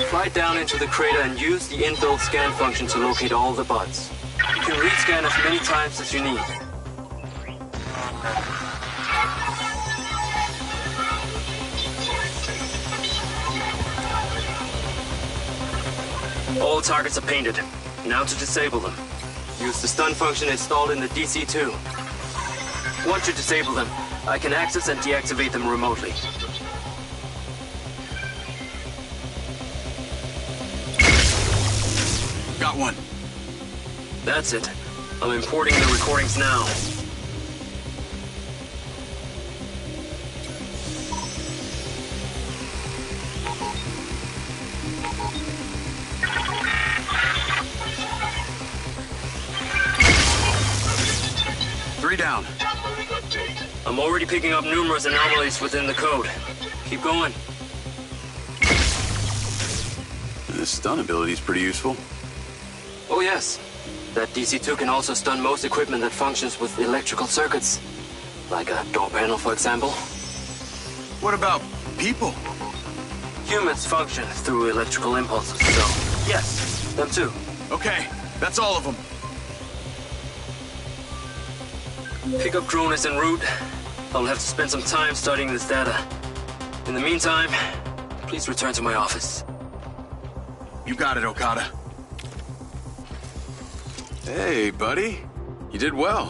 Fly down into the crater and use the inbuilt scan function to locate all the buds. You can rescan as many times as you need. All targets are painted. Now to disable them. Use the stun function installed in the DC-2. Once you disable them, I can access and deactivate them remotely. Got one. That's it. I'm importing the recordings now. Three down. I'm already picking up numerous anomalies within the code. Keep going. This stun ability is pretty useful. Oh yes. That DC-2 can also stun most equipment that functions with electrical circuits. Like a door panel, for example. What about people? Humans function through electrical impulses, so yes, them too. Okay, that's all of them. Pickup drone is en route. I'll have to spend some time studying this data. In the meantime, please return to my office. You got it, Okada. Hey, buddy. You did well.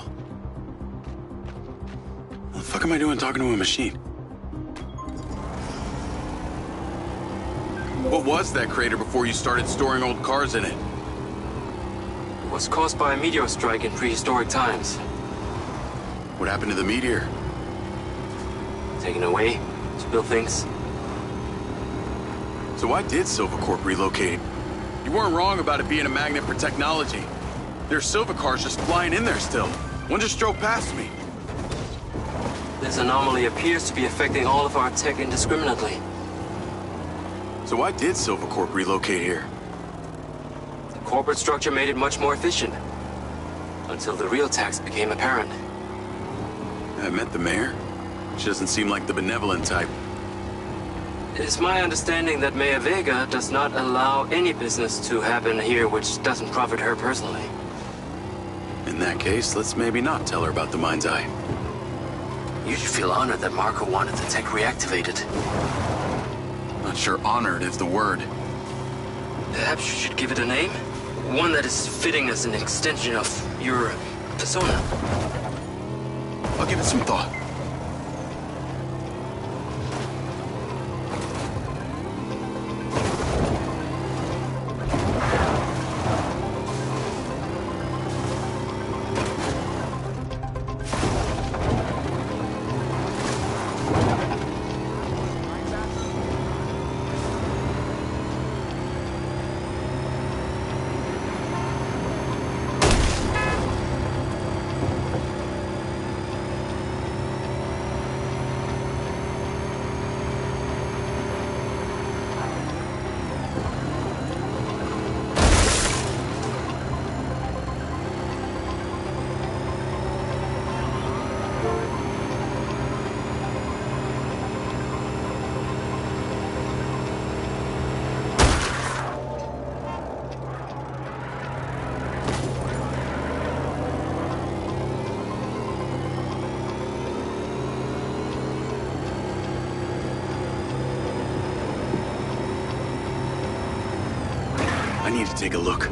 What the fuck am I doing talking to a machine? What was that crater before you started storing old cars in it? It was caused by a meteor strike in prehistoric times. What happened to the meteor? Taken away to build things. So why did Silvercorp relocate? You weren't wrong about it being a magnet for technology. There's Silva cars just flying in there still. One just drove past me. This anomaly appears to be affecting all of our tech indiscriminately. So why did Silvercorp relocate here? The corporate structure made it much more efficient. Until the real tax became apparent. I met the mayor. She doesn't seem like the benevolent type. It is my understanding that Mayor Vega does not allow any business to happen here which doesn't profit her personally. In that case, let's maybe not tell her about the Mind's Eye. You should feel honored that Marco wanted the tech reactivated. Not sure honored is the word. Perhaps you should give it a name? One that is fitting as an extension of your persona. I'll give it some thought. I need to take a look.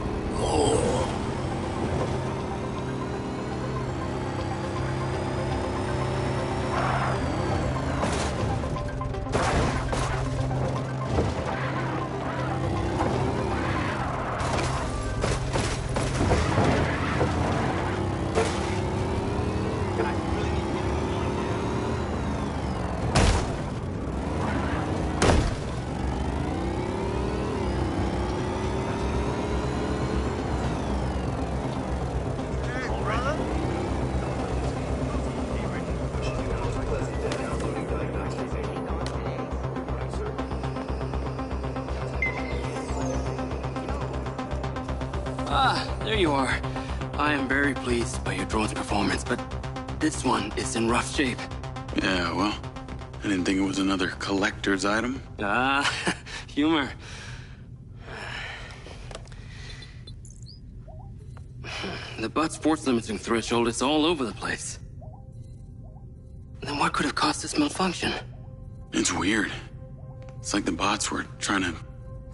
There you are. I am very pleased by your drone's performance, but this one is in rough shape. Yeah, well, I didn't think it was another collector's item. Ah, humor. The bot's force limiting threshold is all over the place. Then what could have caused this malfunction? It's weird. It's like the bots were trying to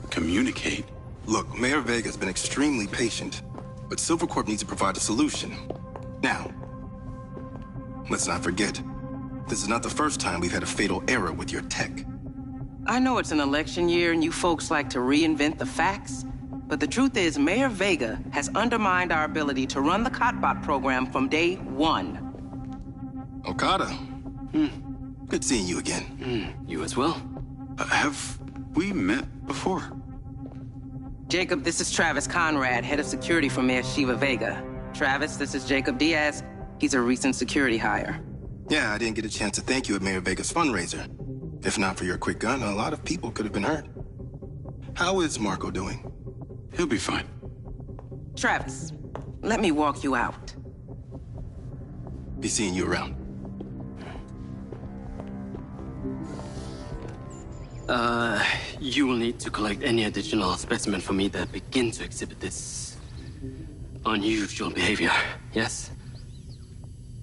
communicate. Look, Mayor Vega's been extremely patient, but Silvercorp needs to provide a solution. Now, let's not forget, this is not the first time we've had a fatal error with your tech. I know it's an election year and you folks like to reinvent the facts, but the truth is Mayor Vega has undermined our ability to run the Cotbot program from day one. Okada. Good seeing you again. You as well? Have we met before? Jacob, this is Travis Conrad, head of security for Mayor Shiva Vega. Travis, this is Jacob Diaz. He's a recent security hire. Yeah, I didn't get a chance to thank you at Mayor Vega's fundraiser. If not for your quick gun, a lot of people could have been hurt. How is Marco doing? He'll be fine. Travis, let me walk you out. Be seeing you around. You will need to collect any additional specimen for me that begin to exhibit this unusual behavior, yes?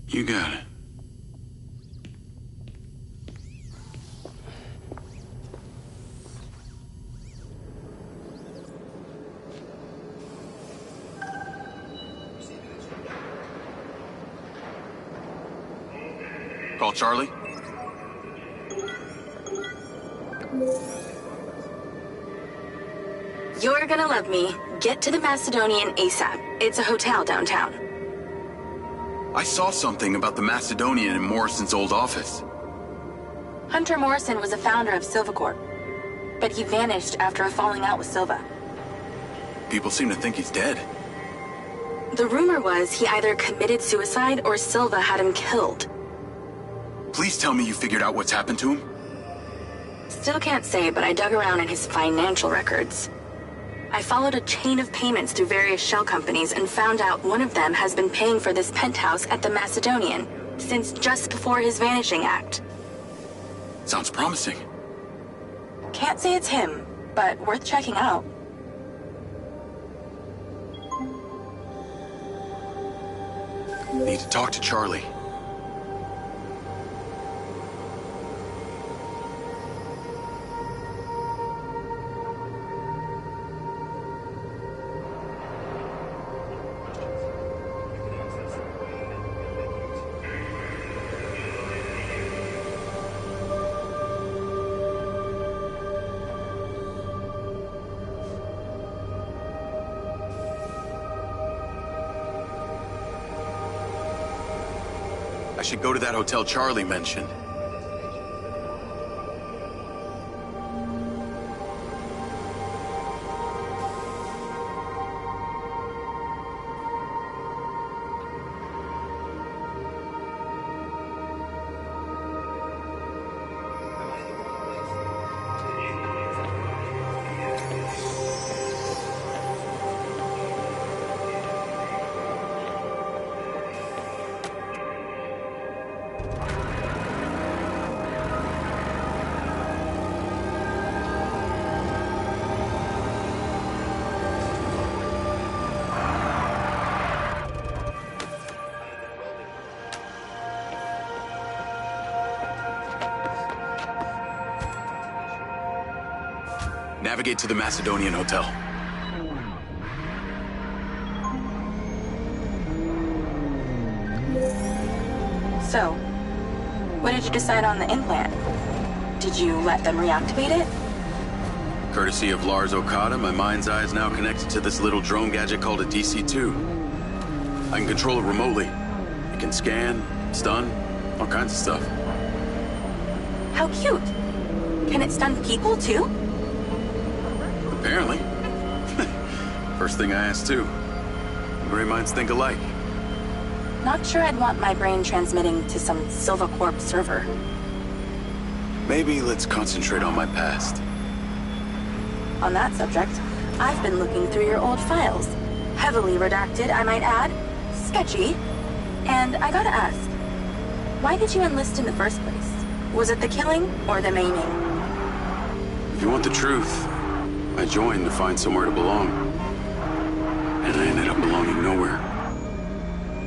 You got it. Call Charlie. You're gonna love me. Get to the Macedonian ASAP. It's a hotel downtown. I saw something about the Macedonian in Morrison's old office. Hunter Morrison was a founder of Silvercorp, but he vanished after a falling out with Silva. People seem to think he's dead. The rumor was he either committed suicide or Silva had him killed. Please tell me you figured out what's happened to him. Still can't say, but I dug around in his financial records. I followed a chain of payments through various shell companies and found out one of them has been paying for this penthouse at the Macedonian since just before his vanishing act. Sounds promising. Can't say it's him, but worth checking out. Need to talk to Charlie. I should go to that hotel Charlie mentioned. Navigate to the Macedonian Hotel. So, what did you decide on the implant? Did you let them reactivate it? Courtesy of Lars Okada, my mind's eye is now connected to this little drone gadget called a DC-2. I can control it remotely. It can scan, stun, all kinds of stuff. How cute. Can it stun people too? Apparently. First thing I asked too. Gray minds think alike. Not sure I'd want my brain transmitting to some Silvercorp server. Maybe let's concentrate on my past. On that subject, I've been looking through your old files. Heavily redacted, I might add. Sketchy. And I gotta ask, why did you enlist in the first place? Was it the killing or the maiming? If you want the truth, I joined to find somewhere to belong. And I ended up belonging nowhere.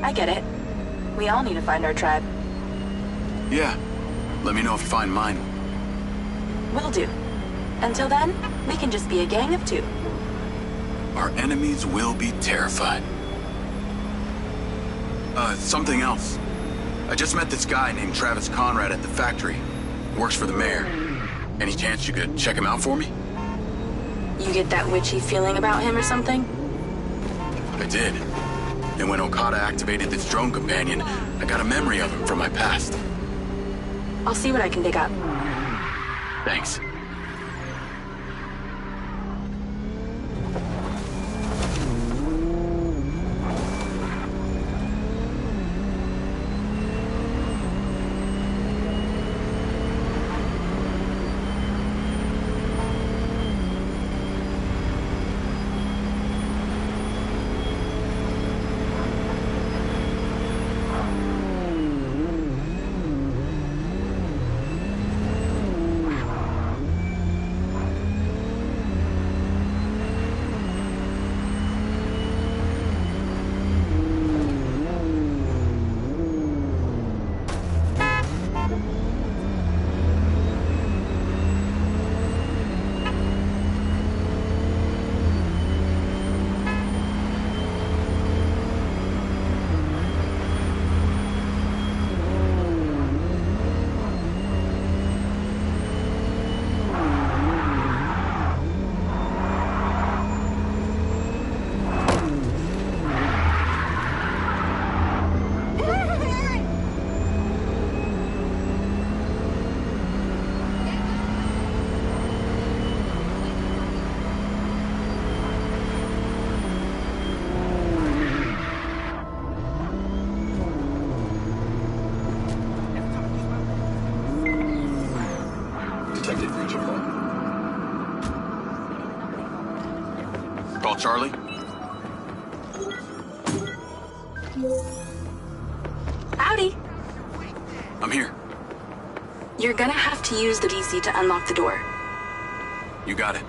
I get it. We all need to find our tribe. Yeah. Let me know if you find mine. Will do. Until then, we can just be a gang of two. Our enemies will be terrified. Something else. I just met this guy named Travis Conrad at the factory. He works for the mayor. Any chance you could check him out for me? You get that witchy feeling about him or something? I did. And when Okada activated this drone companion, I got a memory of him from my past. I'll see what I can dig up. Thanks. Call Charlie. Howdy. I'm here. You're gonna have to use the DC to unlock the door. You got it.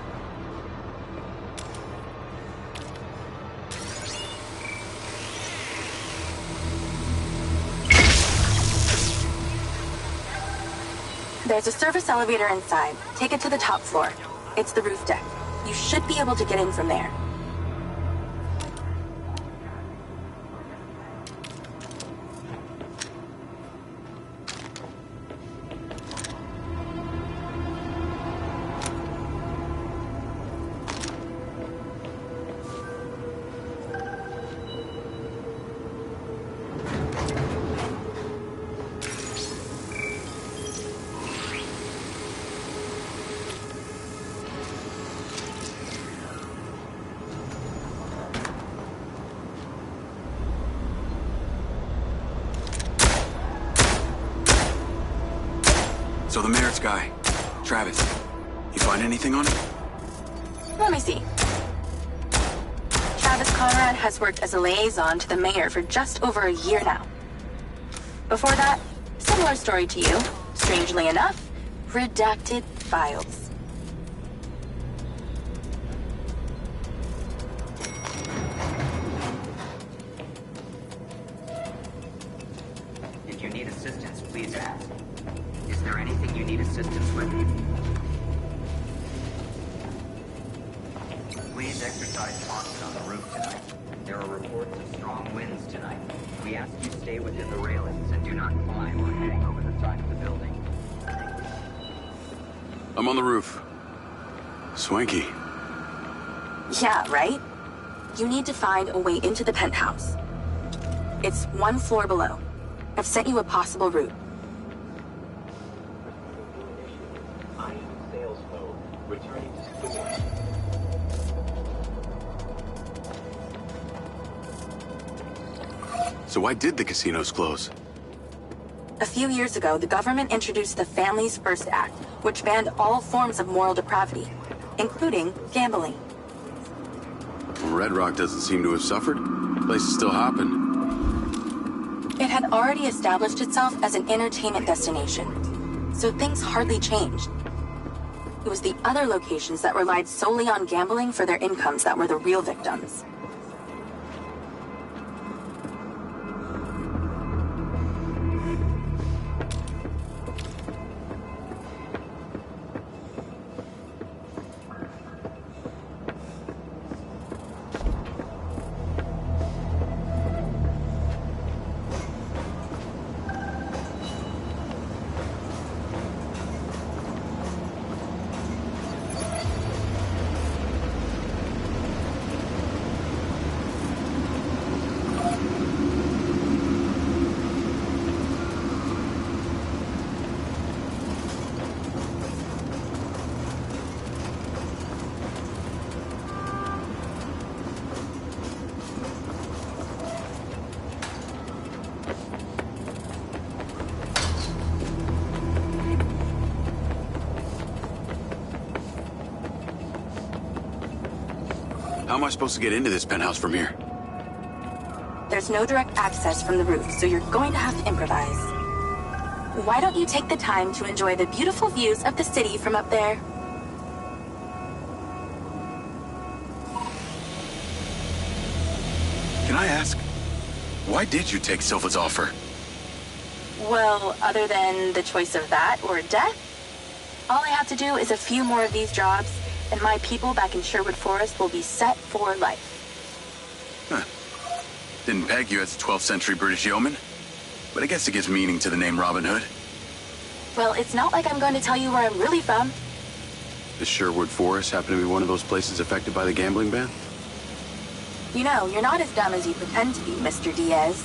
There's a service elevator inside. Take it to the top floor. It's the roof deck. You should be able to get in from there. So the mayor's guy, Travis, you find anything on him? Let me see. Travis Conrad has worked as a liaison to the mayor for just over a year now. Before that, similar story to you. Strangely enough, redacted files. If you need assistance, please ask. Is there anything you need assistance with? Please exercise caution on the roof tonight. There are reports of strong winds tonight. We ask you stay within the railings and do not climb or hang over the side of the building. I'm on the roof. Swanky. Yeah, right? You need to find a way into the penthouse. It's one floor below. I've sent you a possible route. Sales mode. Returning to store. So why did the casinos close? A few years ago, the government introduced the Families First Act, which banned all forms of moral depravity, including gambling. Red Rock doesn't seem to have suffered. The place is still hopping. It had already established itself as an entertainment destination, so things hardly changed. It was the other locations that relied solely on gambling for their incomes that were the real victims. How am I supposed to get into this penthouse from here? There's no direct access from the roof, so you're going to have to improvise. Why don't you take the time to enjoy the beautiful views of the city from up there? Can I ask, why did you take Silva's offer? Well, other than the choice of that or death, all I have to do is a few more of these jobs, and my people back in Sherwood Forest will be set for life. Huh. Didn't peg you as a 12th century British yeoman, but I guess it gives meaning to the name Robin Hood. Well, it's not like I'm going to tell you where I'm really from. Does Sherwood Forest happen to be one of those places affected by the gambling ban? You know, you're not as dumb as you pretend to be, Mr. Diaz.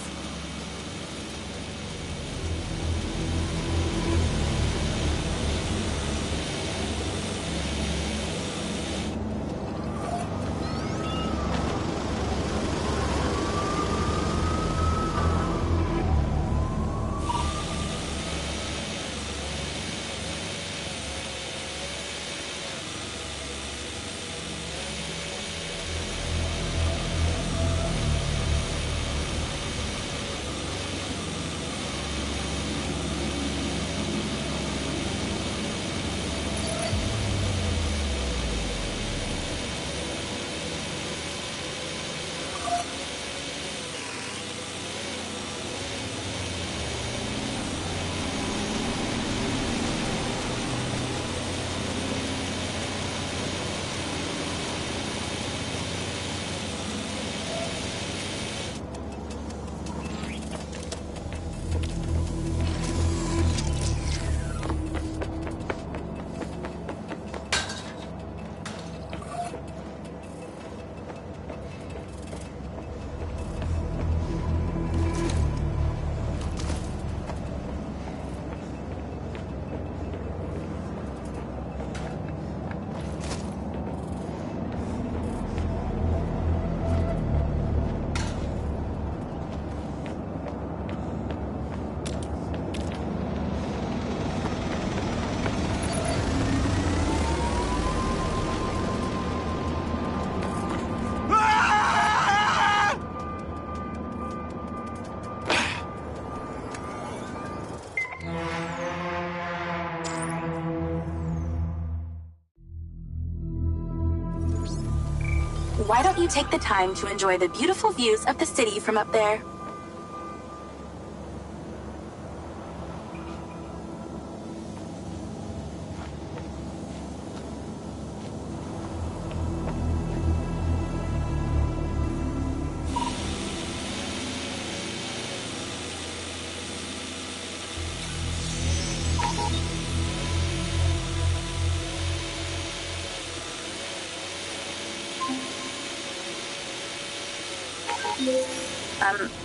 Why don't you take the time to enjoy the beautiful views of the city from up there?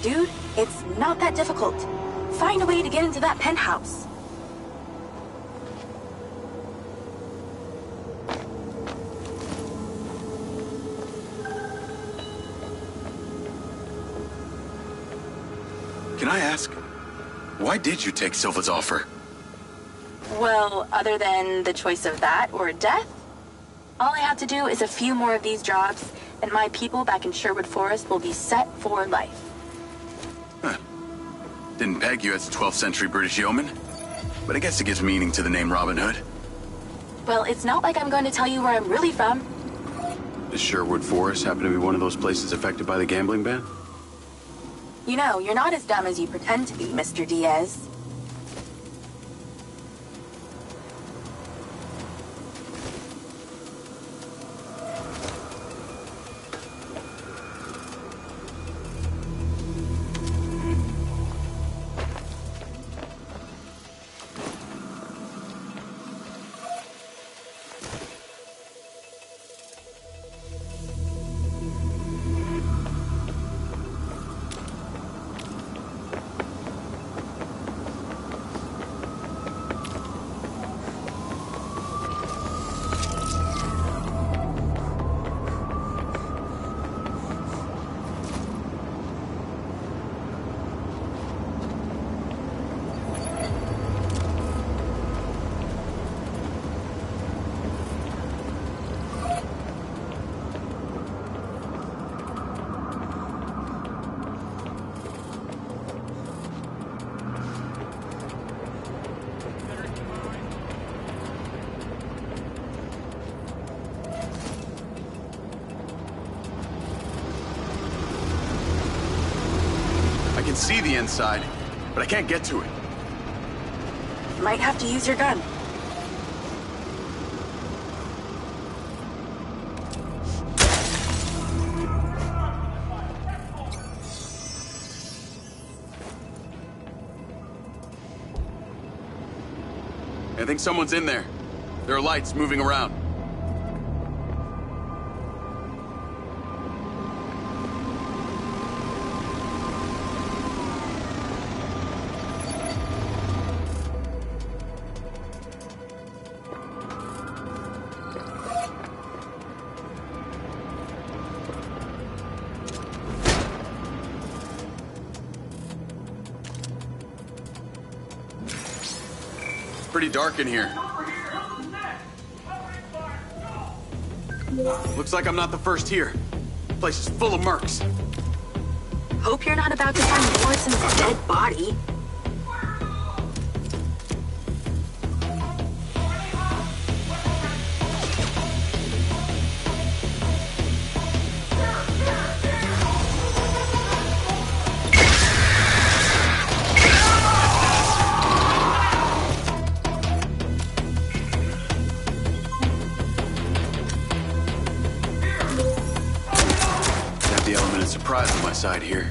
Dude, it's not that difficult. Find a way to get into that penthouse. Can I ask, why did you take Silva's offer? Well, other than the choice of that or death, all I have to do is a few more of these jobs, and my people back in Sherwood Forest will be set for life. Huh. Didn't peg you as a 12th century British yeoman, but I guess it gives meaning to the name Robin Hood. Well, it's not like I'm going to tell you where I'm really from. Does Sherwood Forest happen to be one of those places affected by the gambling ban? You know, you're not as dumb as you pretend to be, Mr. Diaz. can see the inside, but I can't get to it. Might have to use your gun. I think someone's in there. There are lights moving around. Pretty dark in here. Looks like I'm not the first here. The place is full of mercs. Hope you're not about to find Morrison's dead body. The element of surprise on my side here.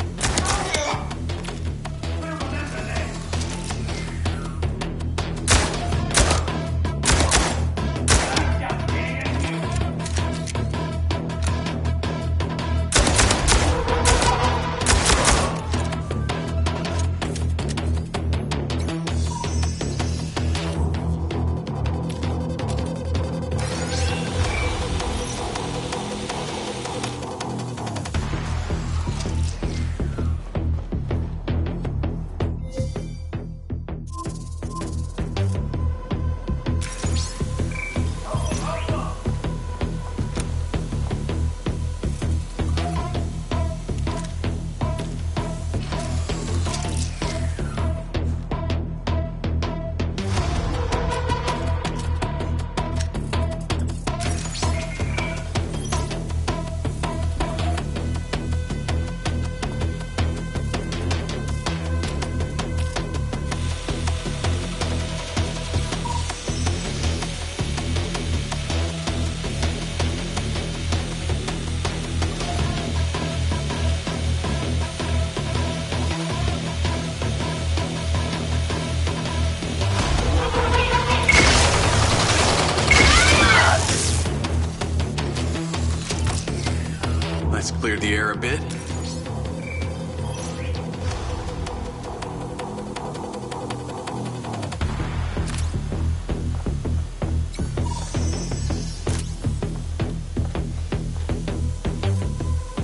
Let's clear the air a bit.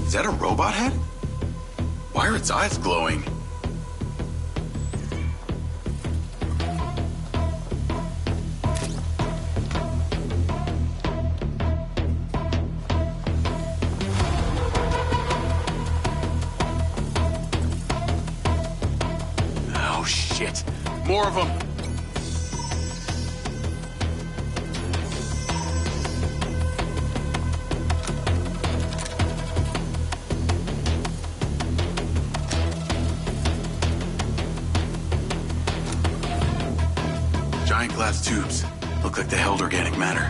Is that a robot head? Why are its eyes glowing? Oh, shit. More of them. Giant glass tubes. Look like they held organic matter.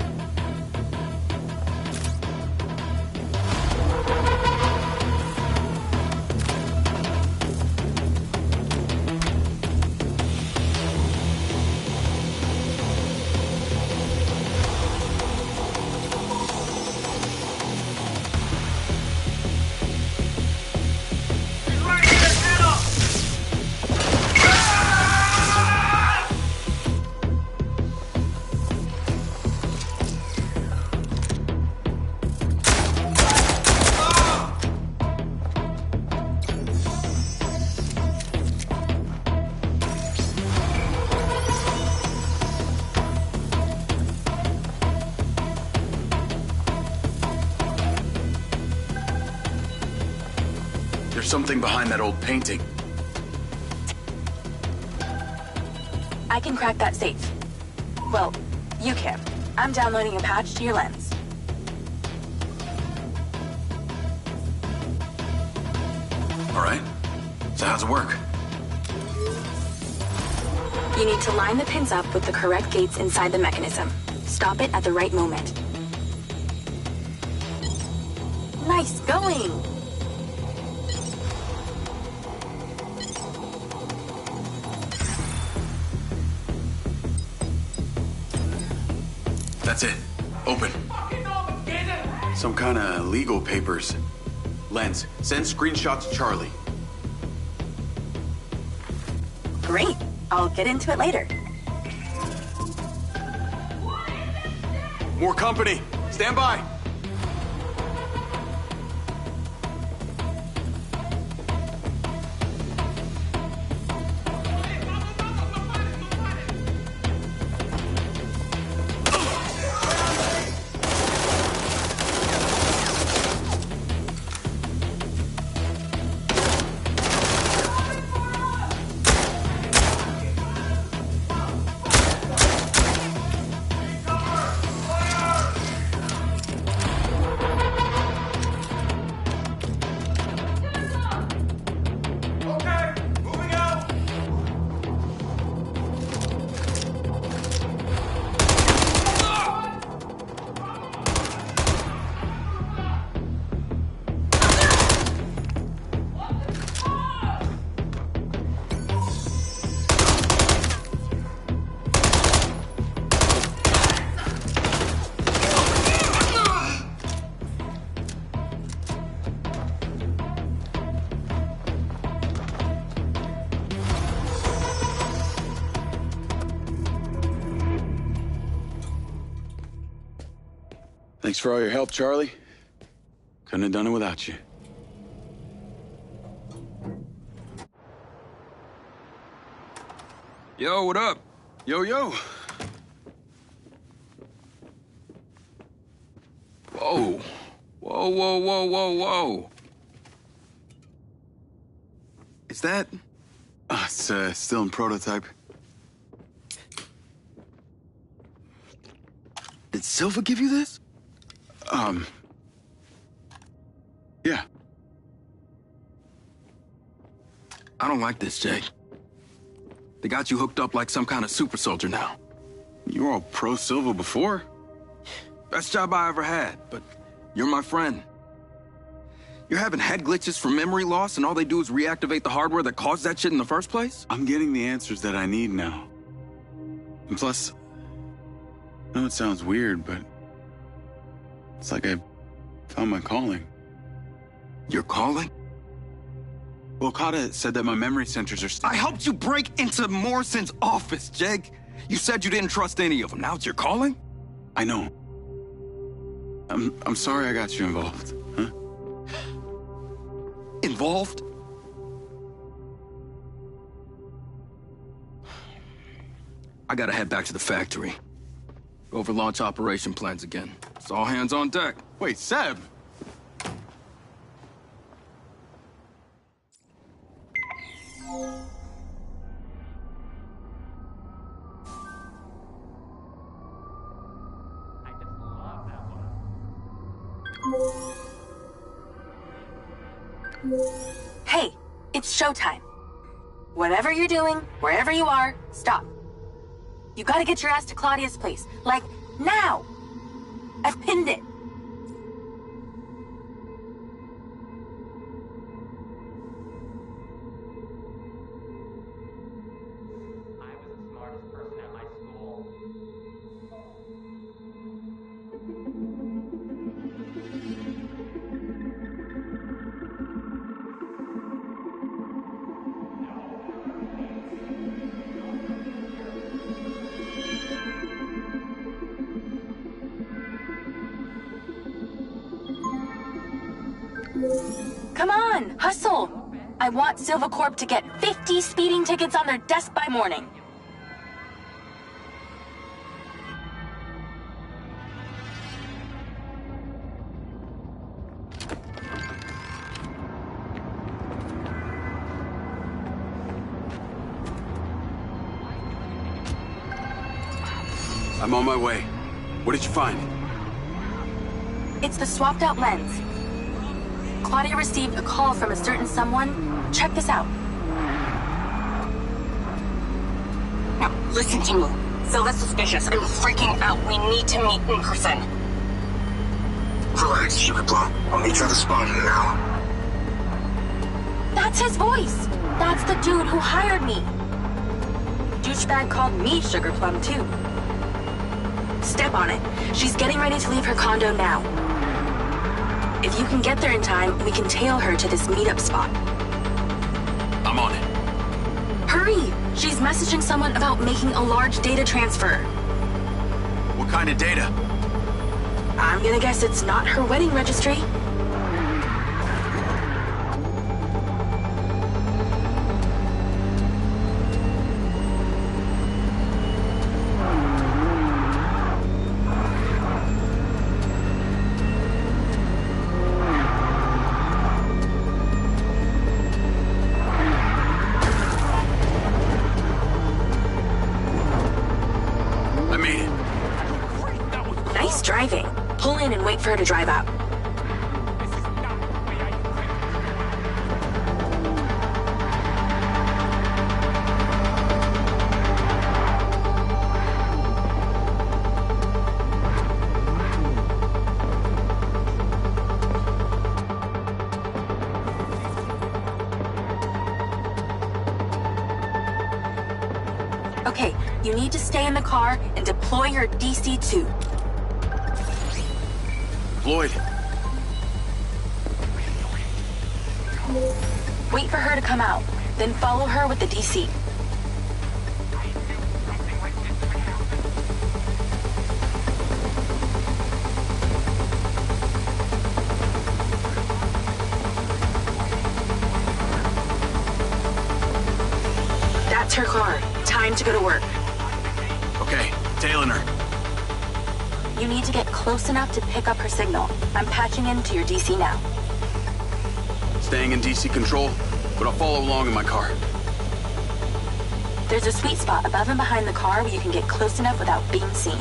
There's something behind that old painting. I can crack that safe. Well, you can. I'm downloading a patch to your lens. All right. So how's it work? You need to line the pins up with the correct gates inside the mechanism. Stop it at the right moment. Nice going! That's it. Open. Some kind of legal papers. Lens, send screenshots to Charlie. Great. I'll get into it later. More company. Stand by. Thanks for all your help, Charlie. Couldn't have done it without you. Yo, what up? Yo, yo. Whoa. Whoa, whoa, whoa, whoa, whoa. Is that... it's still in prototype. Did Silva give you this? Yeah. I don't like this, Jake. They got you hooked up like some kind of super soldier now. You were all pro-Silva before. Best job I ever had, but you're my friend. You're having head glitches from memory loss, and all they do is reactivate the hardware that caused that shit in the first place? I'm getting the answers that I need now. And plus, I know it sounds weird, but it's like I found my calling. Your calling? Well, Okada said that my memory centers are still... I helped you break into Morrison's office, Jake. You said you didn't trust any of them. Now it's your calling? I know. I'm sorry I got you involved, huh? Involved? I gotta head back to the factory. Go over launch operation plans again. It's all hands on deck. Wait, Seb! Hey, it's showtime. Whatever you're doing, wherever you are, stop. You gotta get your ass to Claudia's place. Like, now! I've pinned it. I was the smartest person at my school. Come on, hustle! I want Silva Corp to get 50 speeding tickets on their desk by morning. I'm on my way. What did you find? It's the swapped out lens. Claudia received a call from a certain someone. Check this out. Listen to me. Silva's suspicious. I'm freaking out. We need to meet in person. Relax, Sugar Plum. I'll meet you at the spot now. That's his voice. That's the dude who hired me. Douchebag called me Sugar Plum, too. Step on it. She's getting ready to leave her condo now. If you can get there in time, we can tail her to this meetup spot. I'm on it. Hurry! She's messaging someone about making a large data transfer. What kind of data? I'm gonna guess it's not her wedding registry. Driving. Pull in and wait for her to drive out. Okay, you need to stay in the car and deploy your DC-2. Deployed. Wait for her to come out, then follow her with the DC. That's her car. Time to go to work. Okay, tailing her. You need to get close enough to pick up her signal. I'm patching into your DC now. Staying in DC control, but I'll follow along in my car. There's a sweet spot above and behind the car where you can get close enough without being seen.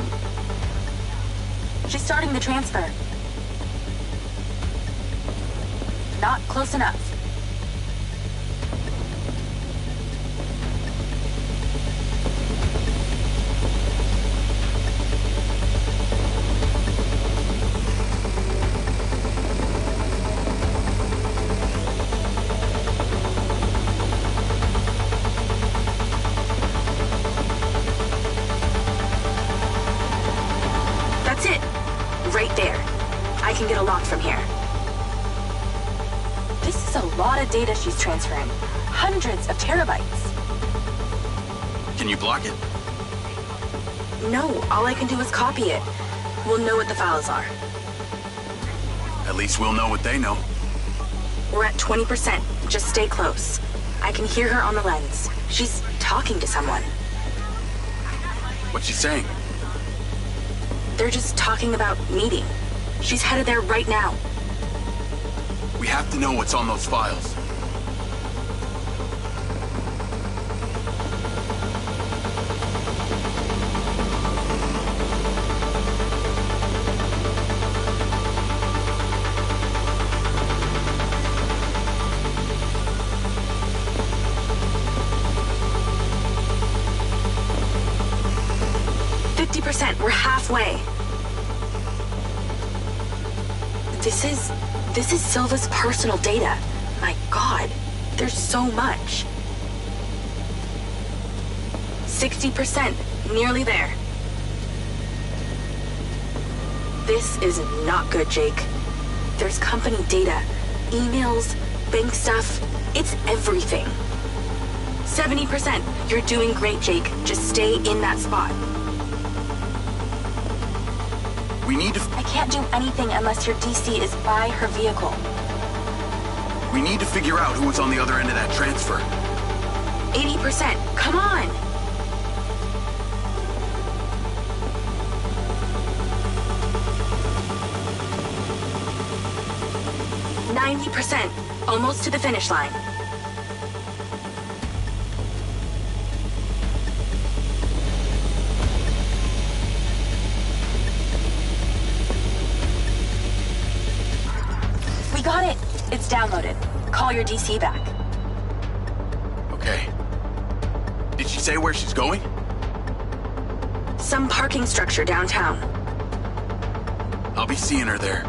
She's starting the transfer. Not close enough. Right there. I can get a lock from here. This is a lot of data she's transferring. Hundreds of terabytes. Can you block it? No, all I can do is copy it. We'll know what the files are. At least we'll know what they know. We're at 20%. Just stay close. I can hear her on the lens. She's talking to someone. What's she saying? They're just talking about meeting. She's headed there right now. We have to know what's on those files. We're halfway. This is Silva's personal data. My God, there's so much. 60%, nearly there. This is not good, Jake. There's company data, emails, bank stuff. It's everything. 70%. You're doing great, Jake. Just stay in that spot. We need to... I can't do anything unless your DC is by her vehicle. We need to figure out who was on the other end of that transfer. 80%. Come on! 90%. Almost to the finish line. We got it. It's downloaded. Call your DC back. Okay. Did she say where she's going? Some parking structure downtown. I'll be seeing her there.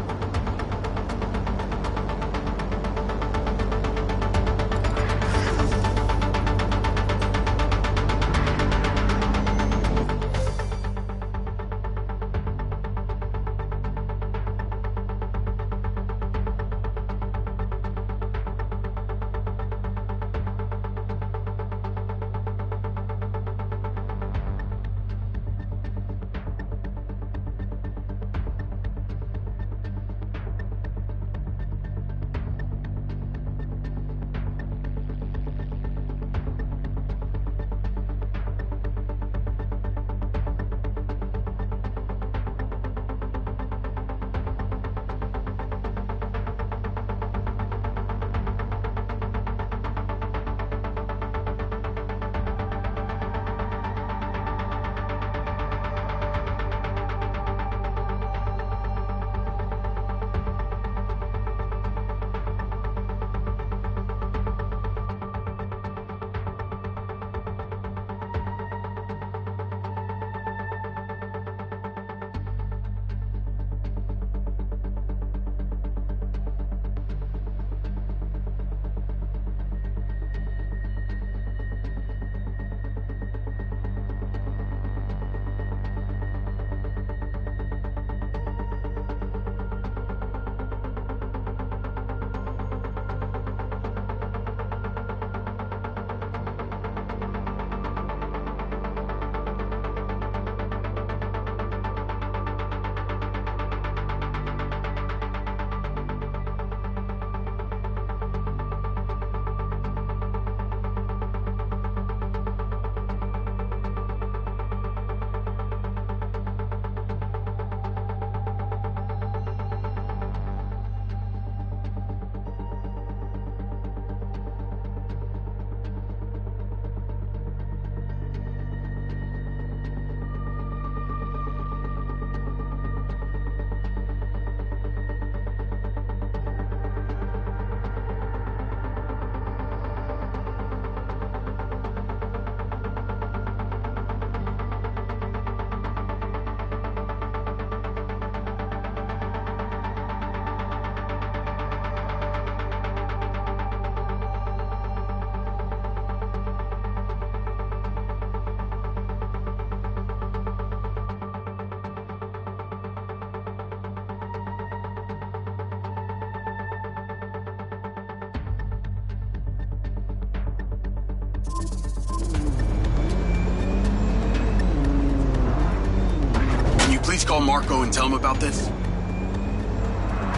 Please call Marco and tell him about this.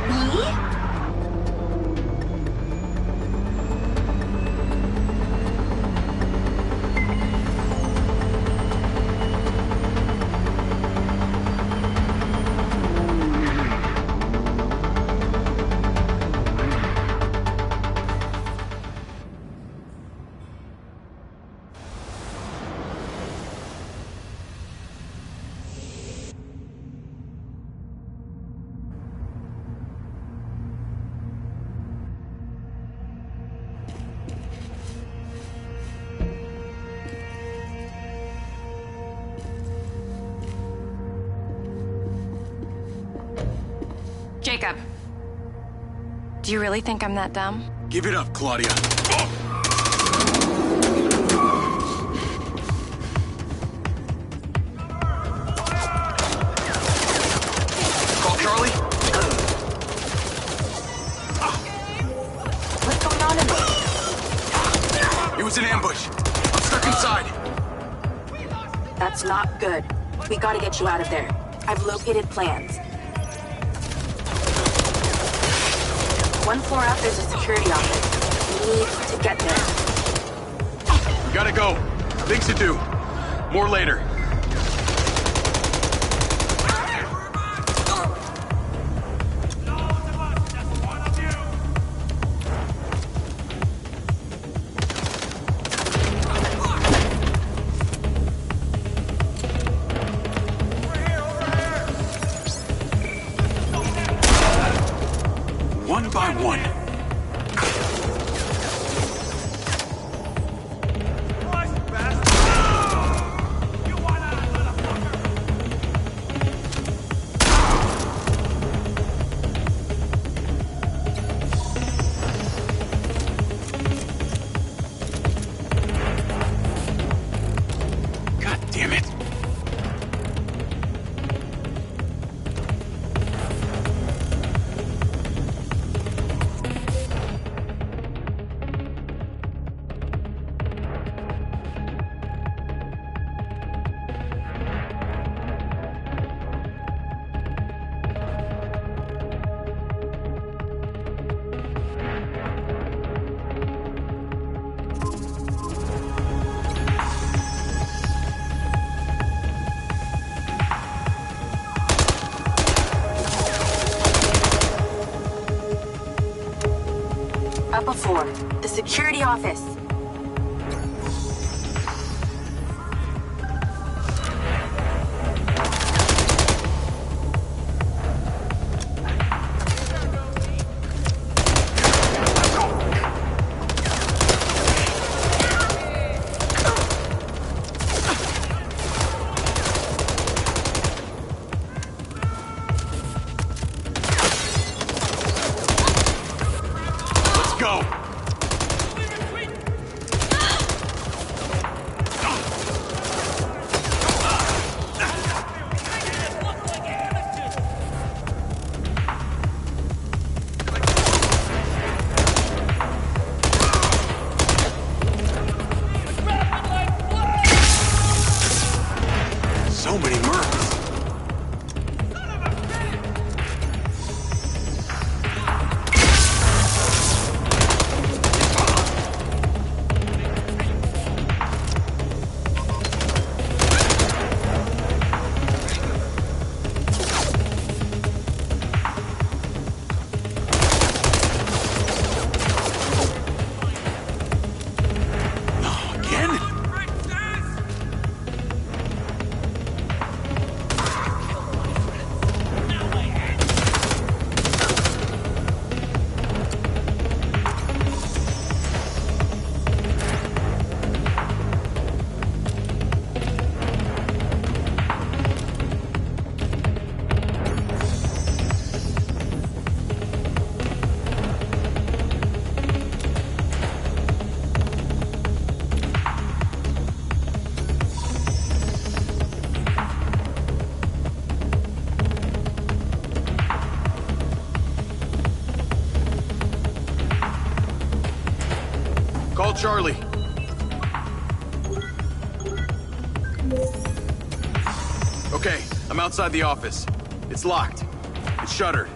Me? Jacob. Do you really think I'm that dumb? Give it up, Claudia. Call Charlie? What's going on in there? It was an ambush. I'm stuck inside. That's not good. We gotta get you out of there. I've located plans. One floor up, there's a security office. We need to get there. We gotta go. Things to do. More later. One by one. You want up before. The security office. So many mercs. Call Charlie. Okay, I'm outside the office. It's locked. It's shuttered.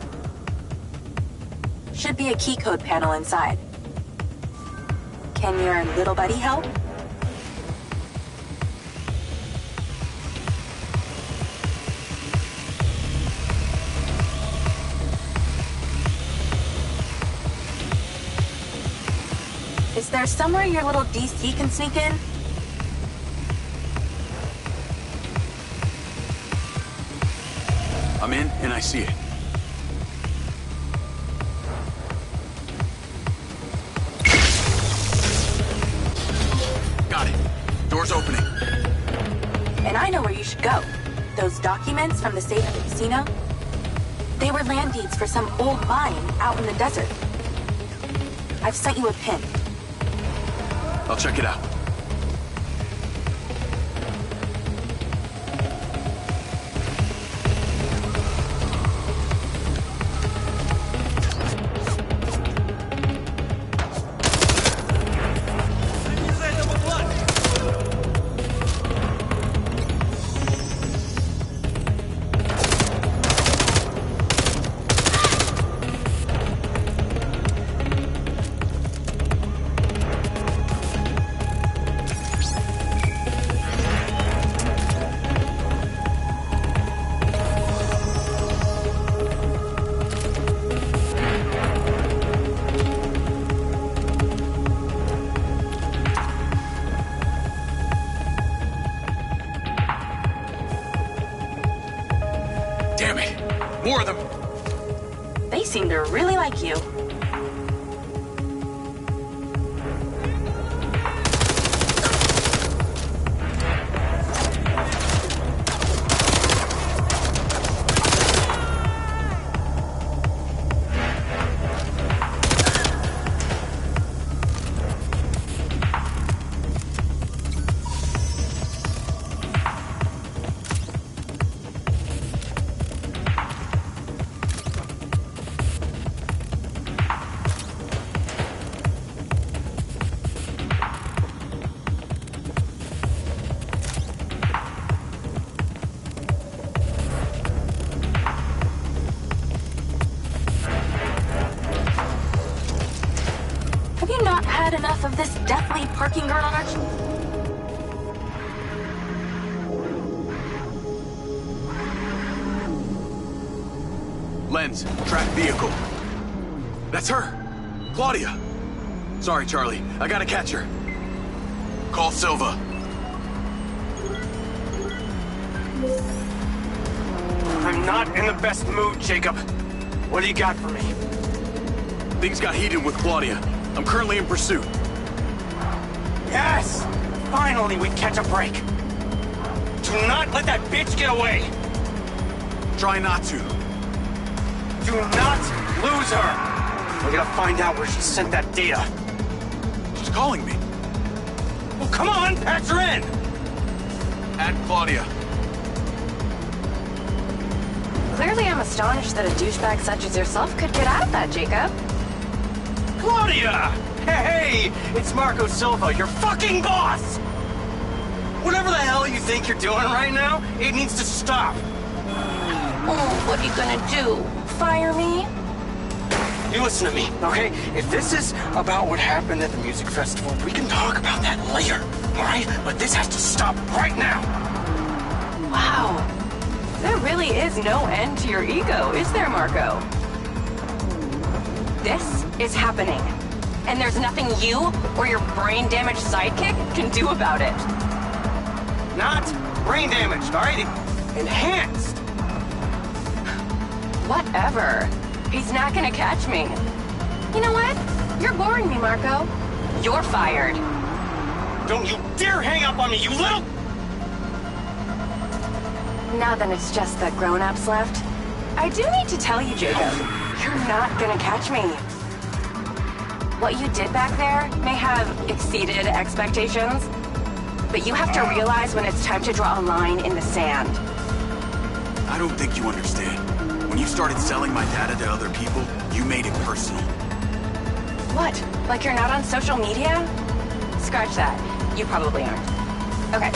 Should be a key code panel inside. Can your little buddy help? Is there somewhere your little DC can sneak in? I'm in, and I see it. Got it. Door's opening. And I know where you should go. Those documents from the safe at the casino? They were land deeds for some old mine out in the desert. I've sent you a pin. I'll check it out. Damn it! More of them! They seem to really like you. Have you not had enough of this deathly parking garage? Lens, track vehicle. That's her! Claudia! Sorry, Charlie. I gotta catch her. Call Silva. I'm not in the best mood, Jacob. What do you got for me? Things got heated with Claudia. I'm currently in pursuit. Yes! Finally, we catch a break. Do not let that bitch get away. Try not to. Do not lose her. We're gonna find out where she sent that data. She's calling me. Well, come on, patch her in. Add Claudia. Clearly, I'm astonished that a douchebag such as yourself could get out of that, Jacob. Claudia! Hey, it's Marco Silva, your fucking boss! Whatever the hell you think you're doing right now, it needs to stop. Oh, what are you gonna do? Fire me? You listen to me, okay? If this is about what happened at the music festival, we can talk about that later, all right? But this has to stop right now. Wow. There really is no end to your ego, is there, Marco? This is happening. And there's nothing you or your brain-damaged sidekick can do about it. Not brain damaged, all right? Enhanced. Whatever. He's not gonna catch me. You know what? You're boring me, Marco. You're fired. Don't you dare hang up on me, you little... Now then it's just the grown-ups left. I do need to tell you, Jacob, you're not gonna catch me. What you did back there may have exceeded expectations, but you have to realize when it's time to draw a line in the sand. I don't think you understand. When you started selling my data to other people, you made it personal. What? Like you're not on social media? Scratch that. You probably aren't. Okay,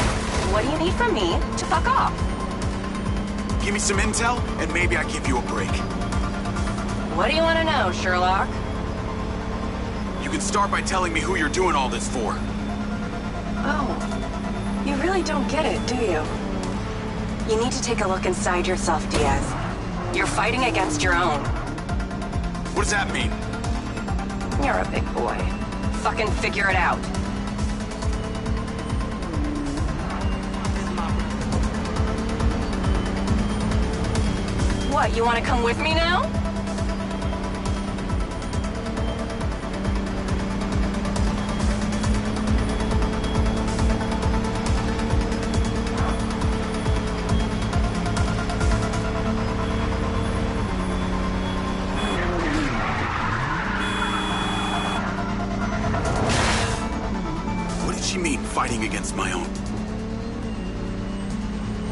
what do you need from me to fuck off? Give me some intel, and maybe I give you a break. What do you want to know, Sherlock? You can start by telling me who you're doing all this for. Oh, you really don't get it, do you? You need to take a look inside yourself, Diaz. You're fighting against your own. What does that mean? You're a big boy. Fucking figure it out. What, you want to come with me now? What did she mean, fighting against my own?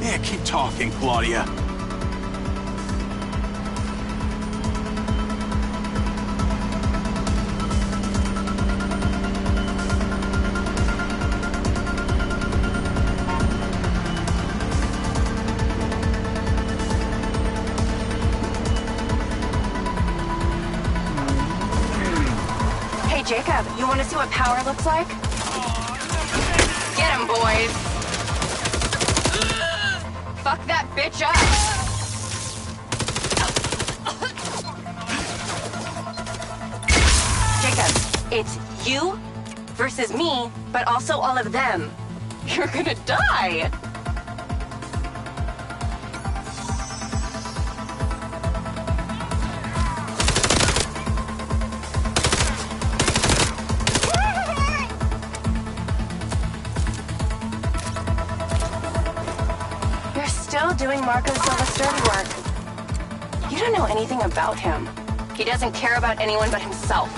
Yeah, keep talking, Claudia. Jacob, you want to see what power looks like? Get him, boys! Fuck that bitch up! Jacob, it's you versus me, but also all of them. You're gonna die! Doing Marco Silva's dirty work. You don't know anything about him. He doesn't care about anyone but himself.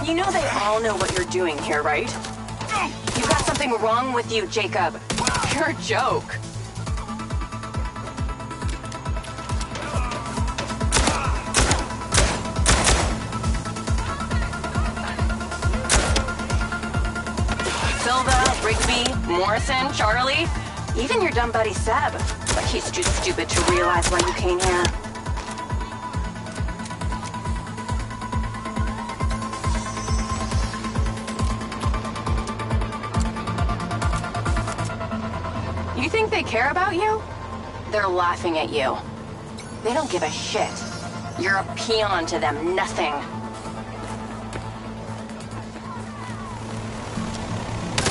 You know they all know what you're doing here, right? You got something wrong with you, Jacob. You're a joke. Morrison, Charlie, even your dumb buddy Seb. But he's too stupid to realize why you came here. You think they care about you? They're laughing at you. They don't give a shit. You're a peon to them, nothing.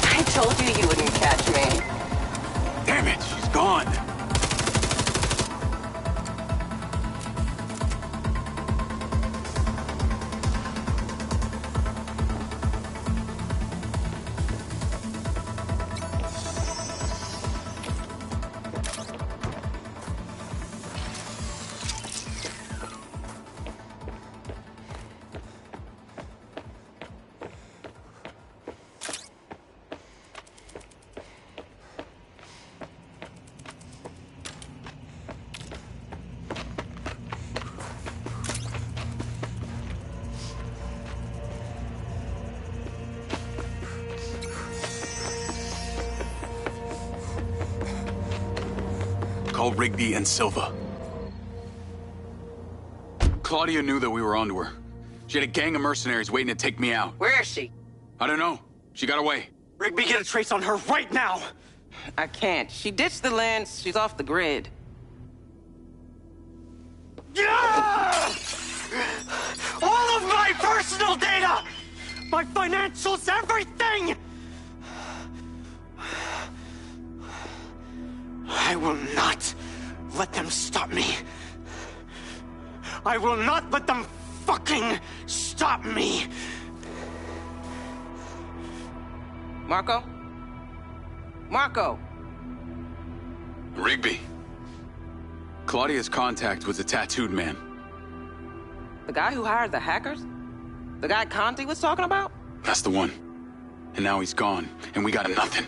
I told you you wouldn't catch me. Damn it, she's gone. Call Rigby and Silva. Claudia knew that we were onto her. She had a gang of mercenaries waiting to take me out. Where is she? I don't know. She got away. Rigby, get a trace on her right now! I can't. She ditched the lens. She's off the grid. Yeah! All of my personal data! My financials, everything! I will not let them stop me. I will not let them fucking stop me. Marco? Marco! Rigby. Claudia's contact was a tattooed man. The guy who hired the hackers? The guy Conti was talking about? That's the one. And now he's gone, and we got nothing.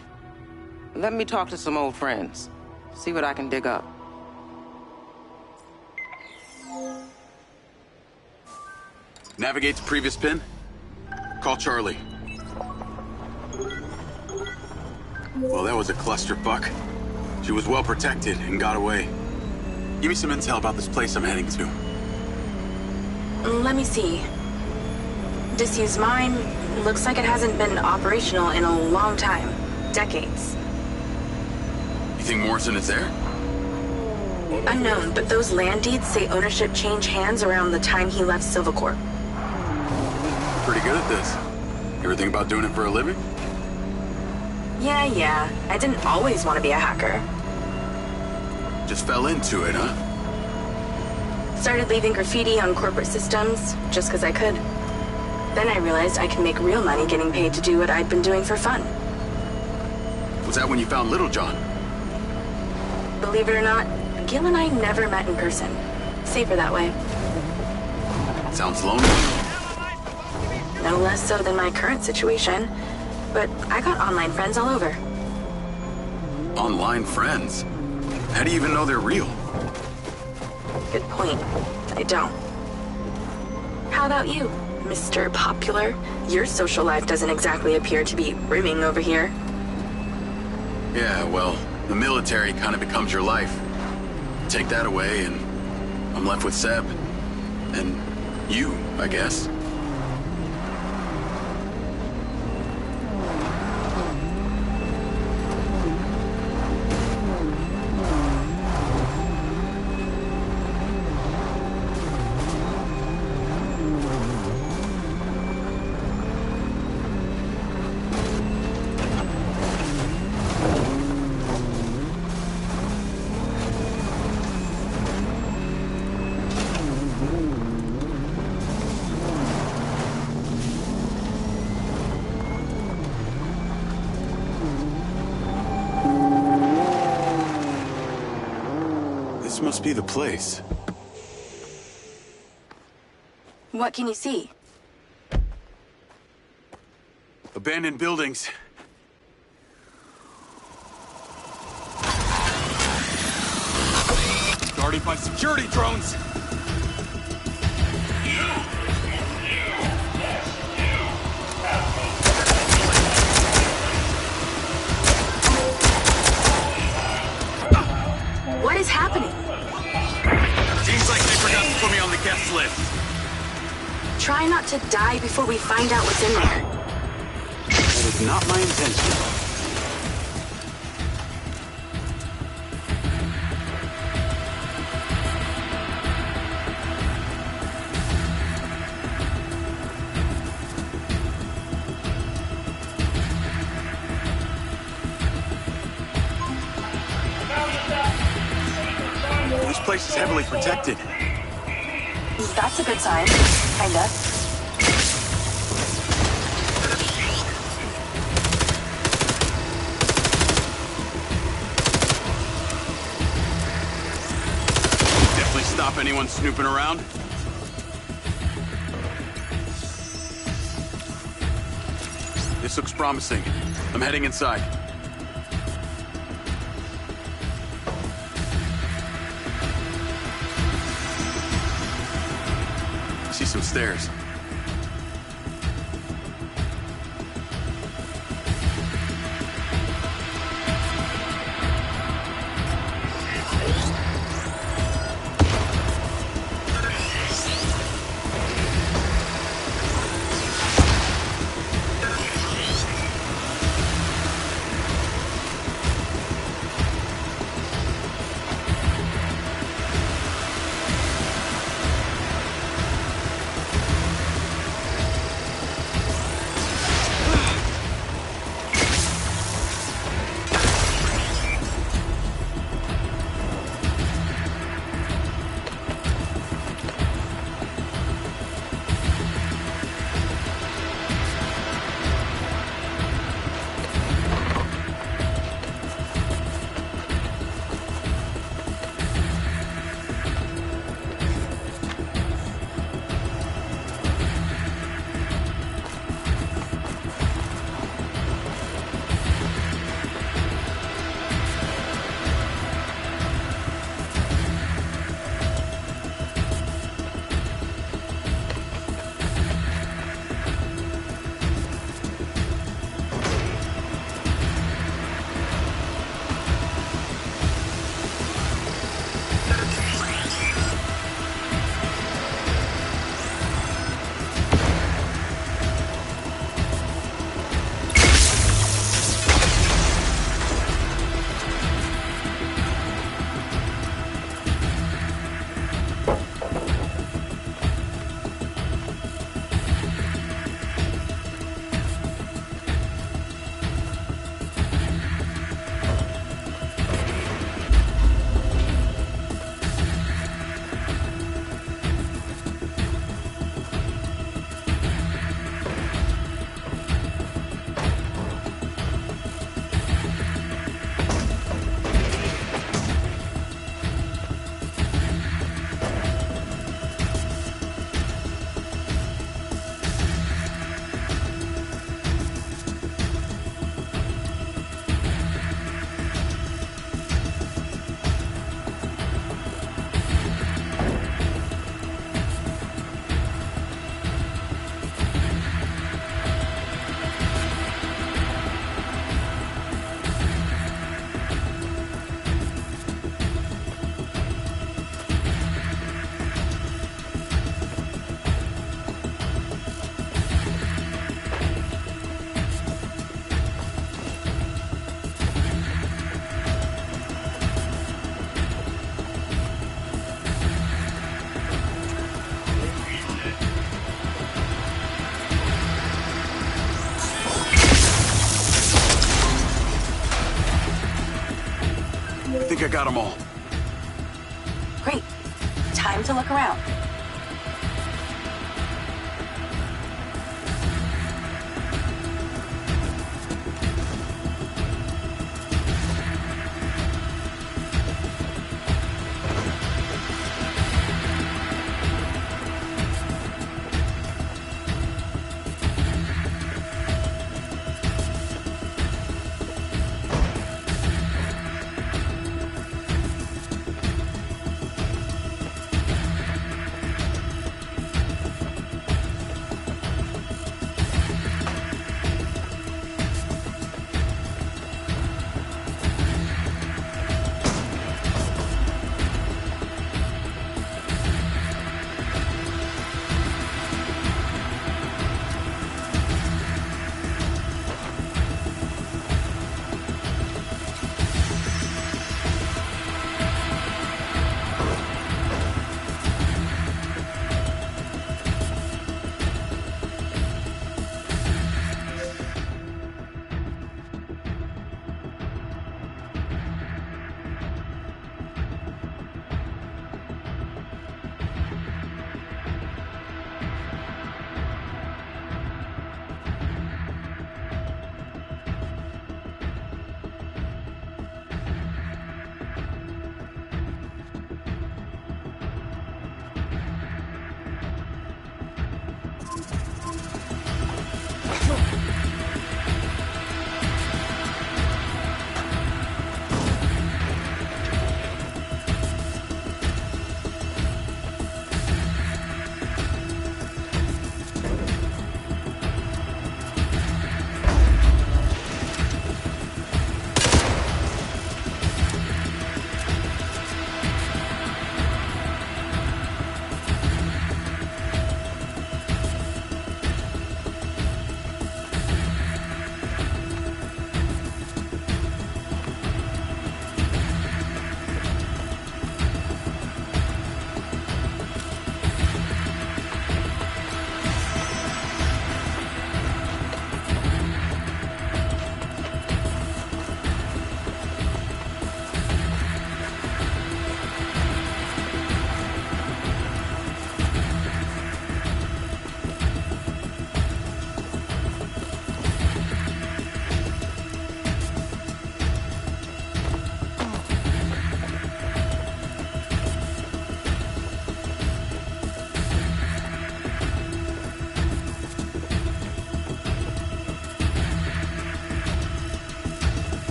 Let me talk to some old friends. See what I can dig up. Navigate to previous pin. Call Charlie. Well, that was a clusterfuck. She was well protected and got away. Give me some intel about this place I'm heading to. Let me see. Disused mine. Looks like it hasn't been operational in a long time. Decades. You think Morrison is there? Unknown, but those land deeds say ownership changed hands around the time he left Silvercorp. Pretty good at this. You ever think about doing it for a living? Yeah. I didn't always want to be a hacker. Just fell into it, huh? Started leaving graffiti on corporate systems, just because I could. Then I realized I could make real money getting paid to do what I'd been doing for fun. Was that when you found Little John? Believe it or not, Gil and I never met in person. Safer that way. Sounds lonely. No less so than my current situation. But I got online friends all over. Online friends? How do you even know they're real? Good point. I don't. How about you, Mr. Popular? Your social life doesn't exactly appear to be brimming over here. Yeah, well, the military kind of becomes your life. Take that away and I'm left with Seb. And you, I guess. This must be the place. What can you see? Abandoned buildings. Guarded by security drones! What is happening? Seems like they forgot to put me on the guest list. Try not to die before we find out what's in there. That is not my intention. This place is heavily protected. That's a good sign. Kinda. Definitely stop anyone snooping around. This looks promising. I'm heading inside. I see some stairs. I think I got them all. Great. Time to look around.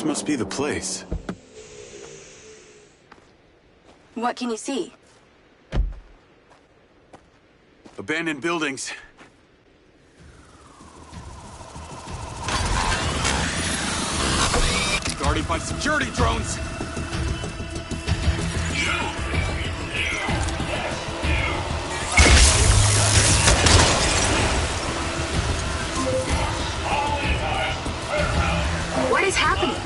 This must be the place. What can you see? Abandoned buildings. Guarded by security drones! What is happening?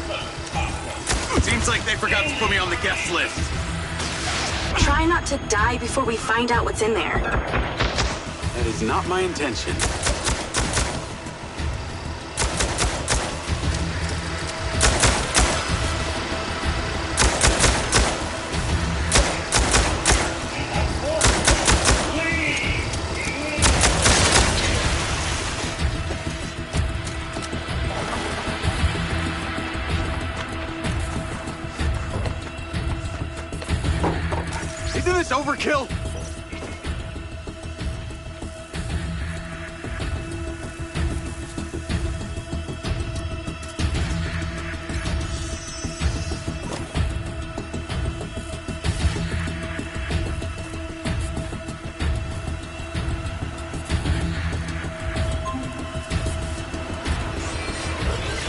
Seems like they forgot to put me on the guest list. Try not to die before we find out what's in there. That is not my intention. Isn't this overkill?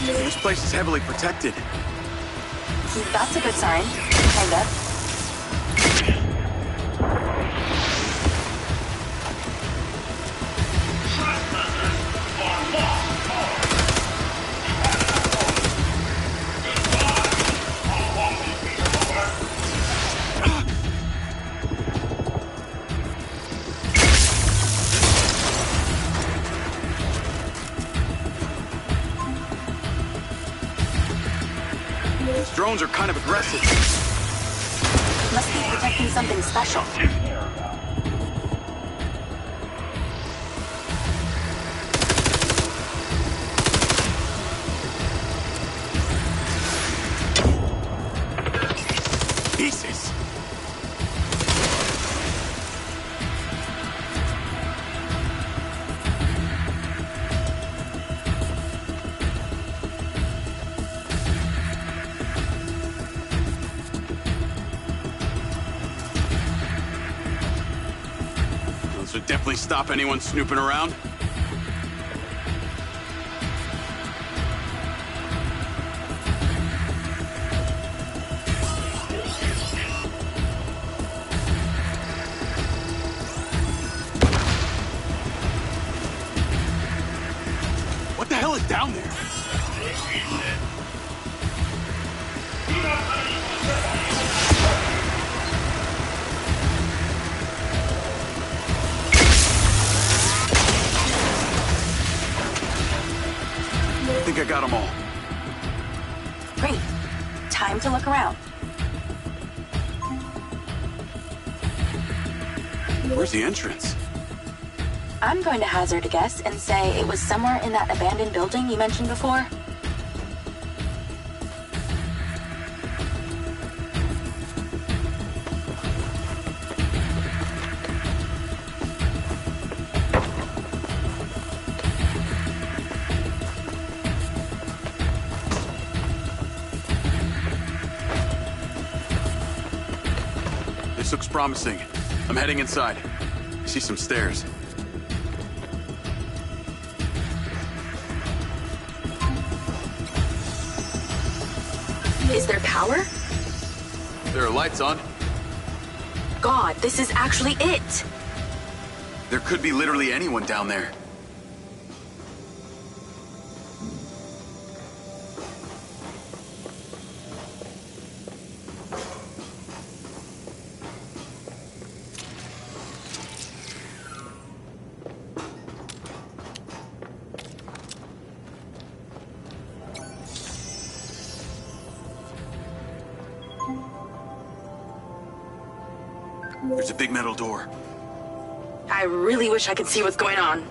This place is heavily protected. That's a good sign. Kinda. These drones are kind of aggressive. Must be protecting something special. Pieces. This would definitely stop anyone snooping around. What the hell is down there? I think I got them all. Great. Time to look around. Where's the entrance? I'm going to hazard a guess and say it was somewhere in that abandoned building you mentioned before. This looks promising. I'm heading inside. I see some stairs. Is there power? There are lights on. God, this is actually it! There could be literally anyone down there. There's a big metal door. I really wish I could see what's going on.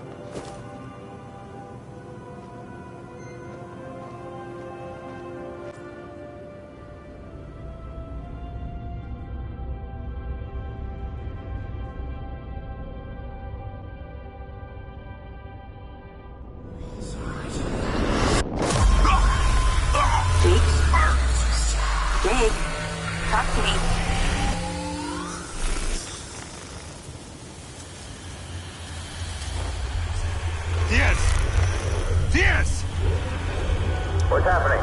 What's happening?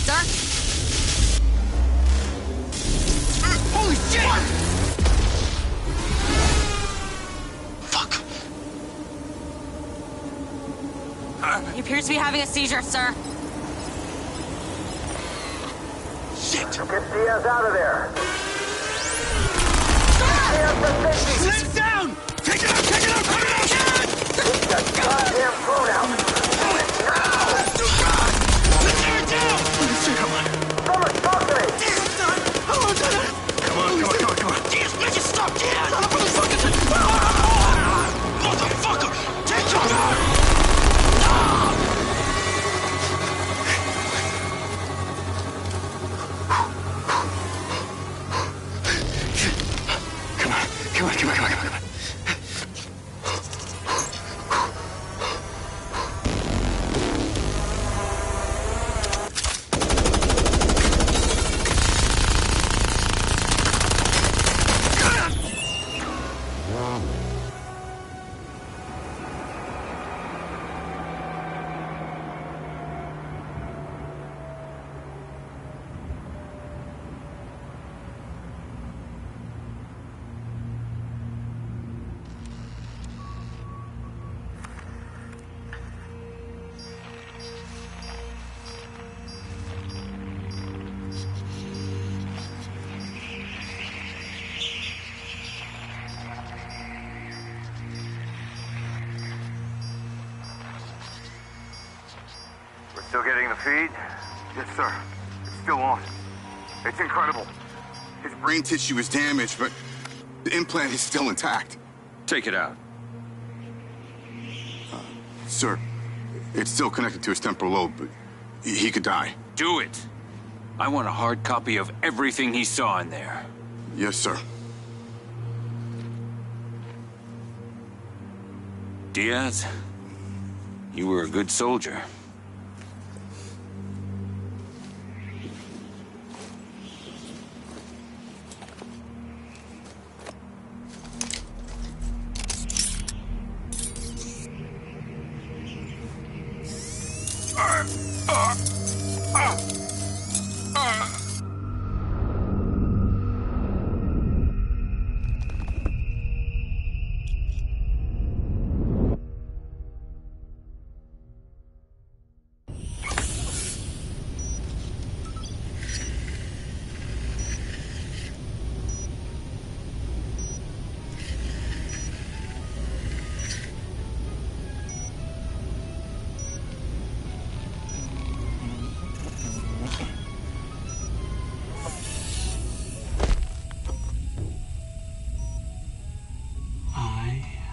Sir? Holy shit! Fuck. He appears to be having a seizure, sir. Shit! Get Diaz out of there. Sit down! Take it out! Take it out! Take it out! Get the goddamn phone out. Let's tear it down! Shit, come on. Someone talk to me. Come on. Diaz, make it stop! Diaz! Motherfucker! Take your gun! Come on. We're still getting the feed? Yes, sir. It's still on. It's incredible. His brain tissue is damaged, but the implant is still intact. Take it out. Sir, it's still connected to his temporal lobe, but he could die. Do it. I want a hard copy of everything he saw in there. Yes, sir. Diaz, you were a good soldier.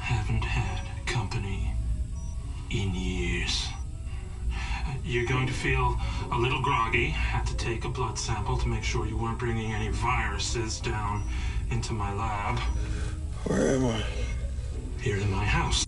Haven't had company in years. You're going to feel a little groggy. Had to take a blood sample to make sure you weren't bringing any viruses down into my lab. Where am I? Here in my house.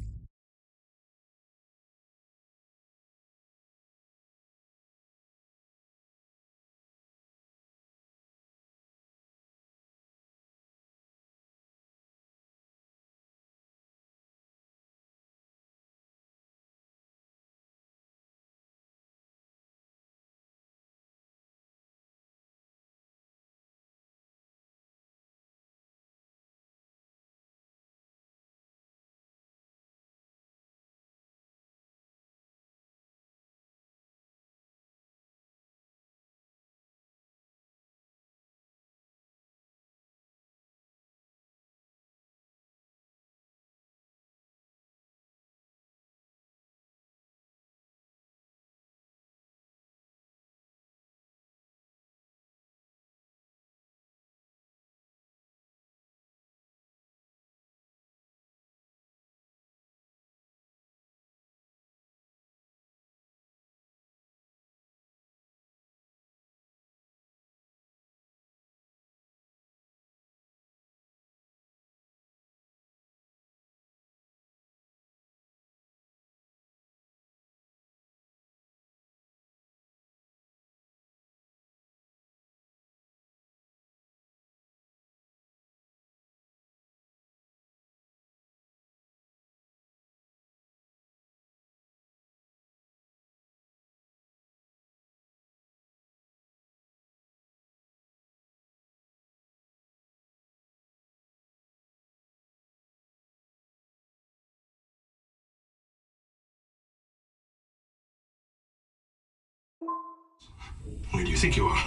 Where do you think you are?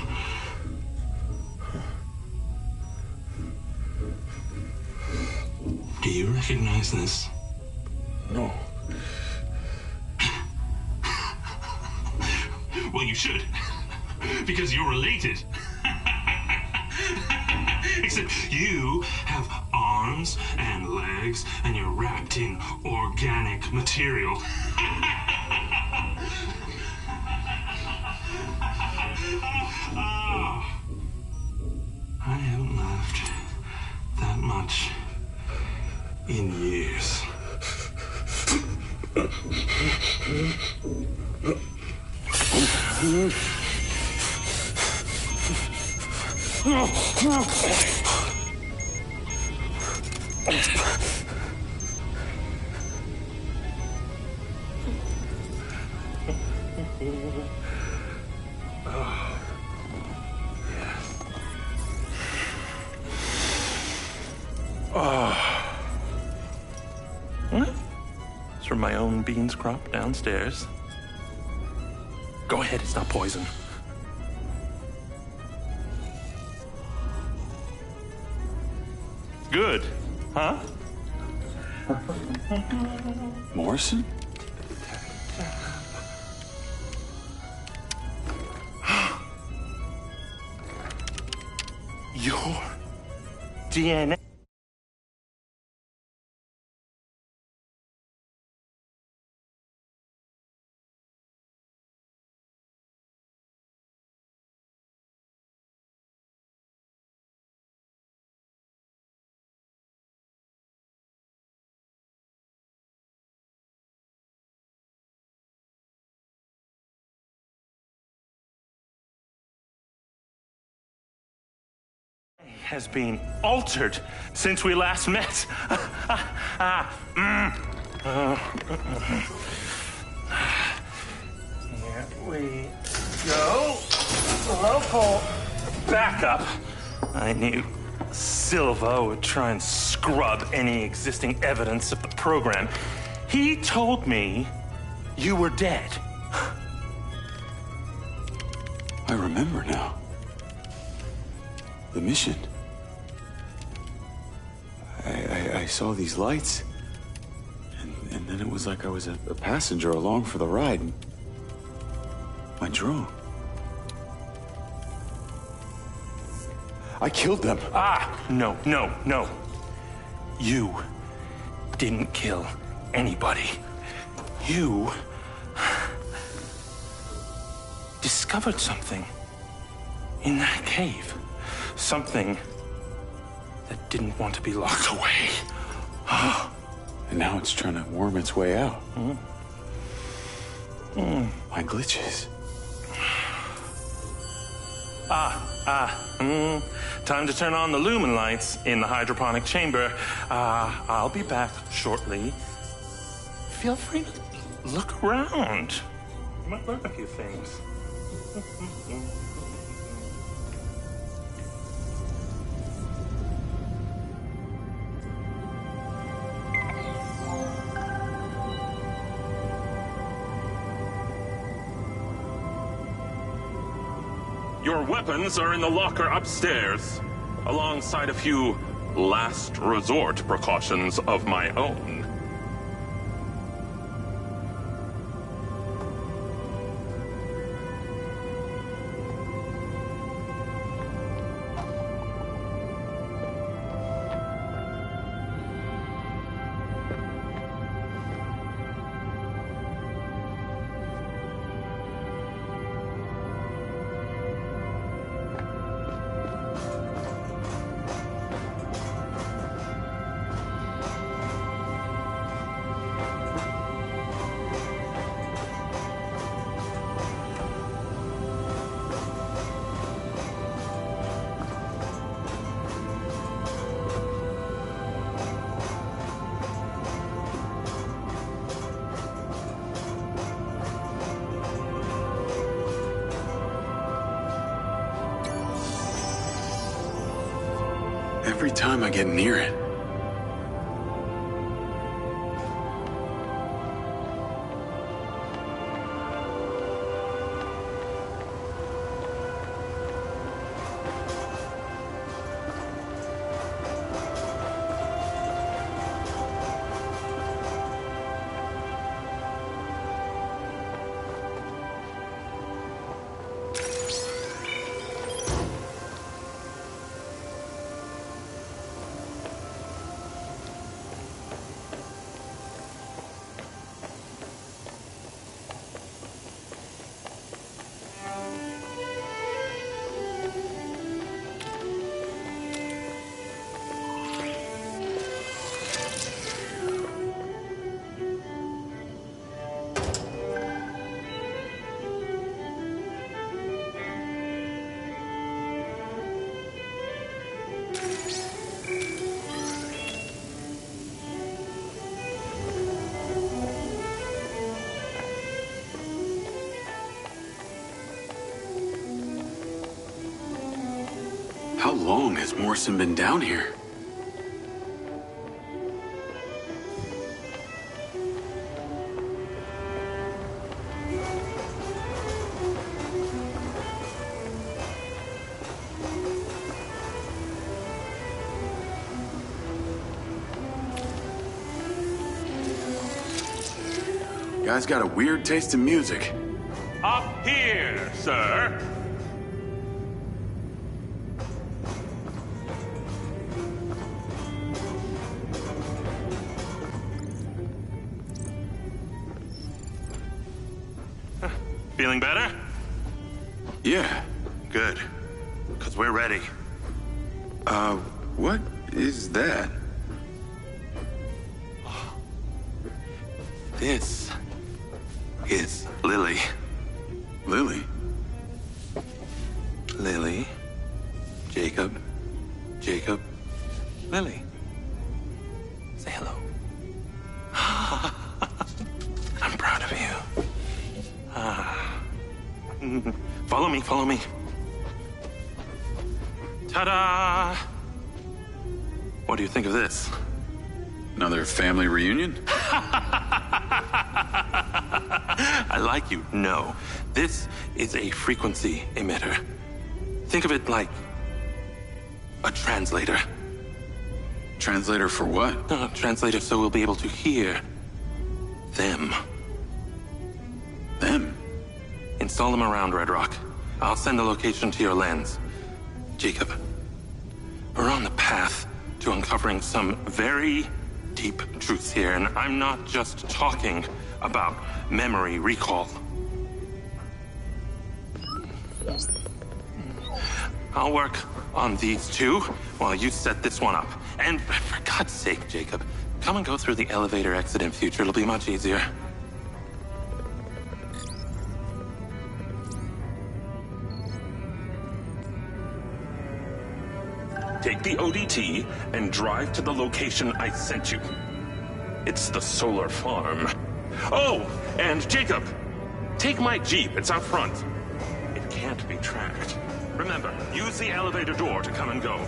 Do you recognize this? No. Well, you should. Because you're related. Except you have arms and legs, and you're wrapped in organic material. I haven't laughed that much in years. It's from my own beans crop downstairs. Go ahead, it's not poison. Good, huh? Morrison? Your DNA. Has been altered since we last met. Here we go. Local backup. I knew Silva would try and scrub any existing evidence of the program. He told me you were dead. I remember now. The mission. I saw these lights, and then it was like I was a passenger along for the ride. My drone. I killed them. No. You didn't kill anybody. You discovered something in that cave. Something that didn't want to be locked away. And now it's trying to worm its way out. My glitches. Time to turn on the lumen lights in the hydroponic chamber. I'll be back shortly. Feel free to look around. You might learn a few things. Your weapons are in the locker upstairs, alongside a few last resort precautions of my own. Every time I get near it, How long has Morrison been down here? Guy's got a weird taste in music. Up here, sir. Feeling better? Yeah. Good. Because we're ready. What is that? This is Lily. Lily? Lily. Jacob. Jacob. Lily. Say hello. I'm proud of you. Follow me, follow me. Ta-da! What do you think of this? Another family reunion? I like you. No. This is a frequency emitter. Think of it like a translator. Translator for what? Translator so we'll be able to hear them. Them? Install them around Red Rock. I'll send the location to your lens. Jacob, we're on the path to uncovering some very deep truths here, and I'm not just talking about memory recall. I'll work on these two while you set this one up. And for God's sake, Jacob, come and go through the elevator exit in future. It'll be much easier. Take the ODT and drive to the location I sent you. It's the solar farm. Oh, and Jacob, take my Jeep. It's out front. It can't be tracked. Remember, use the elevator door to come and go.